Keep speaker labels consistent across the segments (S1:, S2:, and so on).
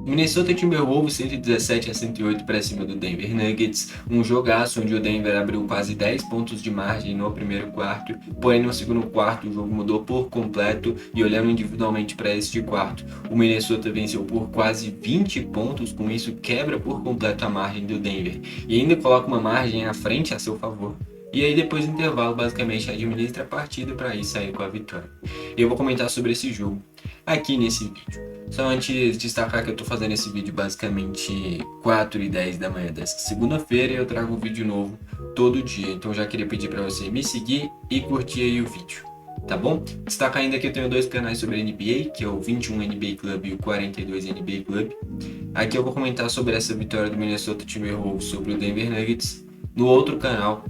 S1: Minnesota Timberwolves 117-108 para cima do Denver Nuggets, um jogaço onde o Denver abriu quase 10 pontos de margem no primeiro quarto, porém no segundo quarto o jogo mudou por completo e olhando individualmente para este quarto, o Minnesota venceu por quase 20 pontos, com isso quebra por completo a margem do Denver e ainda coloca uma margem à frente a seu favor. E aí depois do intervalo basicamente administra a partida para ir sair com a vitória. Eu vou comentar sobre esse jogo aqui nesse vídeo. Só antes destacar que eu tô fazendo esse vídeo basicamente 4h10 da manhã dessa segunda-feira e eu trago um vídeo novo todo dia. Então já queria pedir para você me seguir e curtir aí o vídeo, tá bom? Destacar ainda que eu tenho dois canais sobre NBA, que é o 21 NBA Club e o 42 NBA Club. Aqui eu vou comentar sobre essa vitória do Minnesota Timberwolves sobre o Denver Nuggets. No outro canal,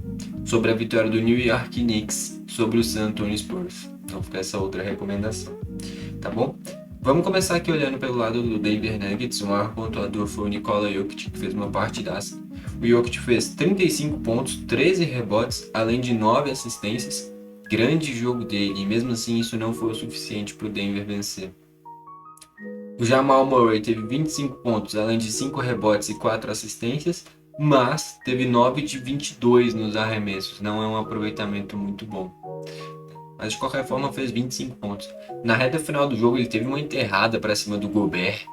S1: sobre a vitória do New York Knicks sobre o San Antonio Spurs. Então fica essa outra recomendação, tá bom? Vamos começar aqui olhando pelo lado do Denver Nuggets. O maior pontuador foi o Nikola Jokic, que fez uma partidaça. O Jokic fez 35 pontos, 13 rebotes, além de 9 assistências. Grande jogo dele, e mesmo assim isso não foi o suficiente para o Denver vencer. O Jamal Murray teve 25 pontos, além de 5 rebotes e 4 assistências, mas teve 9 de 22 nos arremessos. Não é um aproveitamento muito bom. Mas de qualquer forma fez 25 pontos. Na reta final do jogo ele teve uma enterrada para cima do Gobert.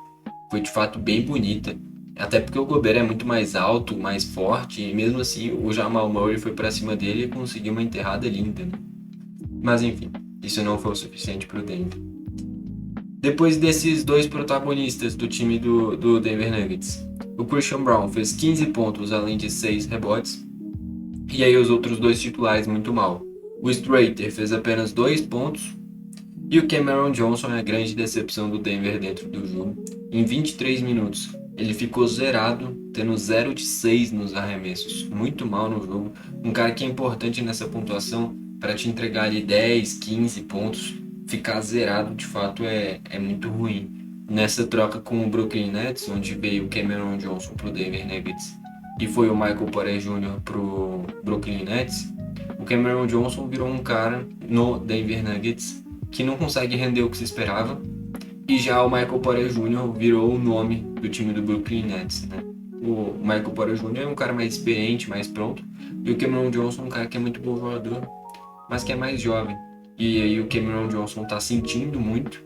S1: Foi de fato bem bonita. Até porque o Gobert é muito mais alto, mais forte. E mesmo assim o Jamal Murray foi para cima dele e conseguiu uma enterrada linda, né? Mas enfim, isso não foi o suficiente para o Denver. Depois desses dois protagonistas do time do Denver Nuggets, o Christian Braun fez 15 pontos além de 6 rebotes. E aí os outros dois titulares muito mal. O Strater fez apenas 2 pontos e o Cameron Johnson é a grande decepção do Denver dentro do jogo. Em 23 minutos, ele ficou zerado, tendo 0 de 6 nos arremessos. Muito mal no jogo. Um cara que é importante nessa pontuação para te entregar ali 10, 15 pontos. Ficar zerado de fato é muito ruim. Nessa troca com o Brooklyn Nets, onde veio o Cameron Johnson para o Denver Nuggets e foi o Michael Porter Jr. para o Brooklyn Nets, o Cameron Johnson virou um cara no Denver Nuggets que não consegue render o que se esperava, e já o Michael Porter Jr. virou o nome do time do Brooklyn Nets, né? O Michael Porter Jr. é um cara mais experiente, mais pronto, e o Cameron Johnson é um cara que é muito bom jogador, mas que é mais jovem. E aí o Cameron Johnson tá sentindo muito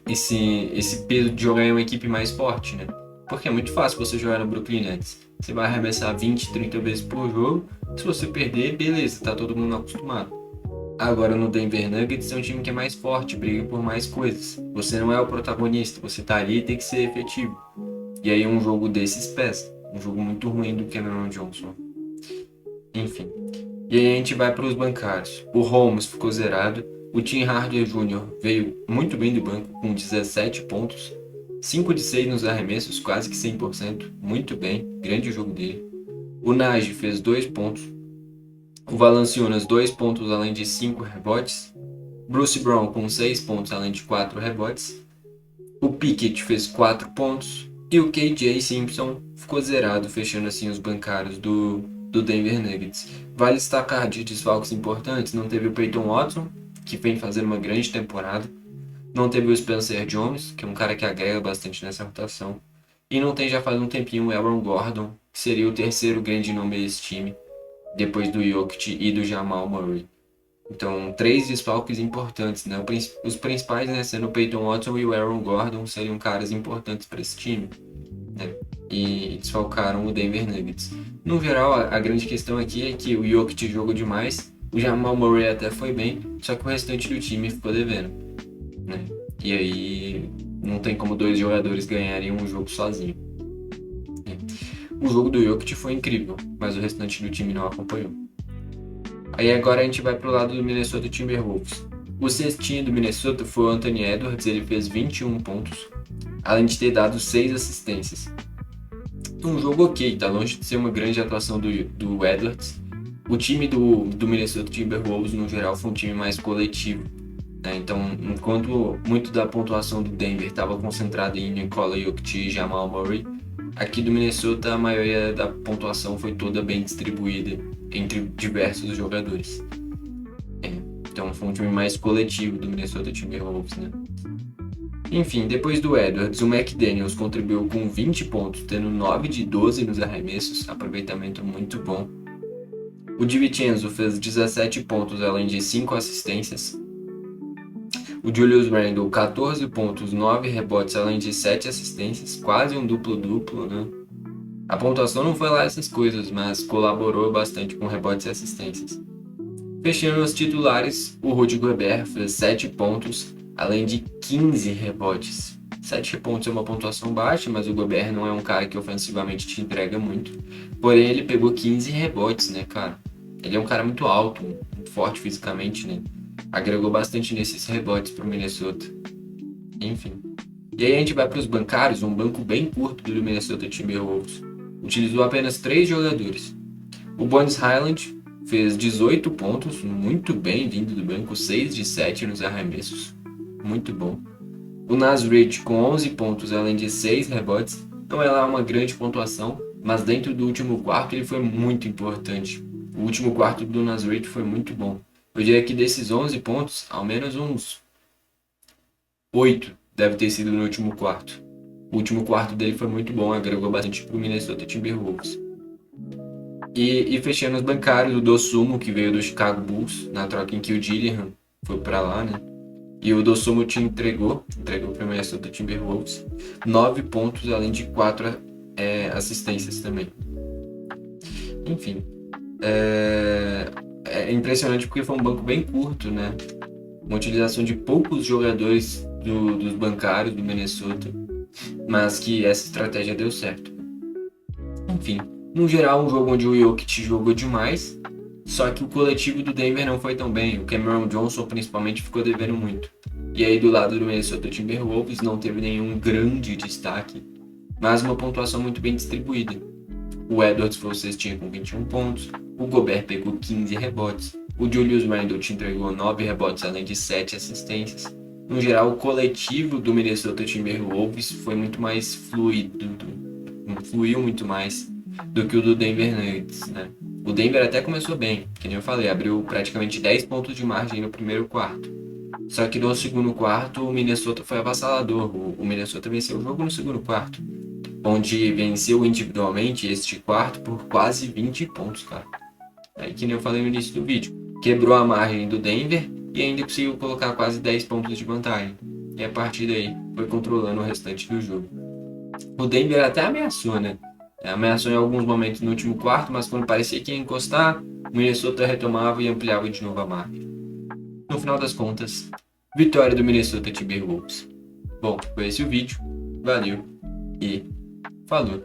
S1: esse peso de jogar em uma equipe mais forte, né? Porque é muito fácil você jogar no Brooklyn Nets. Você vai arremessar 20, 30 vezes por jogo. Se você perder, beleza, tá todo mundo acostumado. Agora no Denver Nuggets é um time que é mais forte, briga por mais coisas. Você não é o protagonista, você tá ali e tem que ser efetivo. E aí um jogo desses pesa. Um jogo muito ruim do Cameron Johnson. Enfim. E aí a gente vai para os bancários. O Holmes ficou zerado. O Tim Hardaway Jr. veio muito bem do banco com 17 pontos. 5 de 6 nos arremessos, quase que 100%. Muito bem, grande jogo dele. O Naj fez 2 pontos. O Valanciunas 2 pontos além de 5 rebotes. Bruce Brown com 6 pontos além de 4 rebotes. O Pickett fez 4 pontos. E o KJ Simpson ficou zerado, fechando assim os bancários do Denver Nuggets. Vale destacar de desfalques importantes, não teve o Peyton Watson, que vem fazendo uma grande temporada. Não teve o Spencer Jones, que é um cara que agrega bastante nessa rotação. E não tem já faz um tempinho o Aaron Gordon, que seria o terceiro grande nome desse time, depois do Jokic e do Jamal Murray. Então, 3 desfalques importantes, né? Os principais, né, sendo o Peyton Watson e o Aaron Gordon, seriam caras importantes para esse time, né? E desfalcaram o Denver Nuggets. No geral, a grande questão aqui é que o Jokic jogou demais, o Jamal Murray até foi bem, só que o restante do time ficou devendo, né? E aí não tem como 2 jogadores ganharem um jogo sozinho. O jogo do Jokic foi incrível, mas o restante do time não acompanhou. Aí agora a gente vai pro lado do Minnesota Timberwolves. O cestinho do Minnesota foi o Anthony Edwards, ele fez 21 pontos, além de ter dado 6 assistências. Um jogo ok, tá longe de ser uma grande atuação do Edwards. O time do Minnesota Timberwolves, no geral, foi um time mais coletivo, né? Então, enquanto muito da pontuação do Denver estava concentrada em Nikola Jokic e Jamal Murray, aqui do Minnesota a maioria da pontuação foi toda bem distribuída entre diversos jogadores. Então foi um time mais coletivo do Minnesota Timberwolves, né? Enfim, depois do Edwards, o McDaniels contribuiu com 20 pontos, tendo 9 de 12 nos arremessos, aproveitamento muito bom. O DiVincenzo fez 17 pontos, além de 5 assistências. O Julius Randle, 14 pontos, 9 rebotes, além de 7 assistências, quase um duplo-duplo, né? A pontuação não foi lá essas coisas, mas colaborou bastante com rebotes e assistências. Fechando os titulares, o Rudy Gobert fez 7 pontos, além de 15 rebotes. 7 pontos é uma pontuação baixa, mas o Gobert não é um cara que ofensivamente te entrega muito. Porém, ele pegou 15 rebotes, né, cara? Ele é um cara muito alto, muito forte fisicamente, né? Agregou bastante nesses rebotes pro Minnesota. Enfim. E aí a gente vai para os bancários, um banco bem curto do Minnesota Timberwolves. Utilizou apenas 3 jogadores. O Bones Hyland fez 18 pontos, muito bem vindo do banco, 6 de 7 nos arremessos, muito bom. O Naz Reid com 11 pontos, além de 6 rebotes, não é lá uma grande pontuação, mas dentro do último quarto ele foi muito importante. O último quarto do Naz Reid foi muito bom. Eu diria que desses 11 pontos, ao menos uns 8 deve ter sido no último quarto. O último quarto dele foi muito bom, agregou bastante para o Minnesota Timberwolves. E fechando os bancários, o Dosunmu, que veio do Chicago Bulls, na troca em que o Dillingham foi para lá, né? E o Dosunmu te entregou para o Minnesota Timberwolves 9 pontos, além de 4 assistências também. Enfim, é impressionante porque foi um banco bem curto, né? Uma utilização de poucos jogadores dos bancários do Minnesota, mas que essa estratégia deu certo. Enfim, no geral, um jogo onde o Jokic jogou demais, só que o coletivo do Denver não foi tão bem. O Cameron Johnson, principalmente, ficou devendo muito. E aí, do lado do Minnesota Timberwolves, não teve nenhum grande destaque, mas uma pontuação muito bem distribuída. O Edwards foi o cestinha com 21 pontos, o Gobert pegou 15 rebotes, o Julius Randle te entregou 9 rebotes, além de 7 assistências. No geral, o coletivo do Minnesota Timberwolves foi muito mais fluido, fluiu muito mais do que o do Denver Nuggets, né? O Denver até começou bem, que nem eu falei, abriu praticamente 10 pontos de margem no primeiro quarto. Só que no segundo quarto o Minnesota foi avassalador. O Minnesota venceu o jogo no segundo quarto, onde venceu individualmente este quarto por quase 20 pontos, cara. Aí que nem eu falei no início do vídeo, quebrou a margem do Denver e ainda conseguiu colocar quase 10 pontos de vantagem. E a partir daí foi controlando o restante do jogo. O Denver até ameaçou, né? Ameaçou em alguns momentos no último quarto, mas quando parecia que ia encostar, o Minnesota retomava e ampliava de novo a margem. No final das contas, vitória do Minnesota Timberwolves. Bom, foi esse o vídeo. Valeu e falou!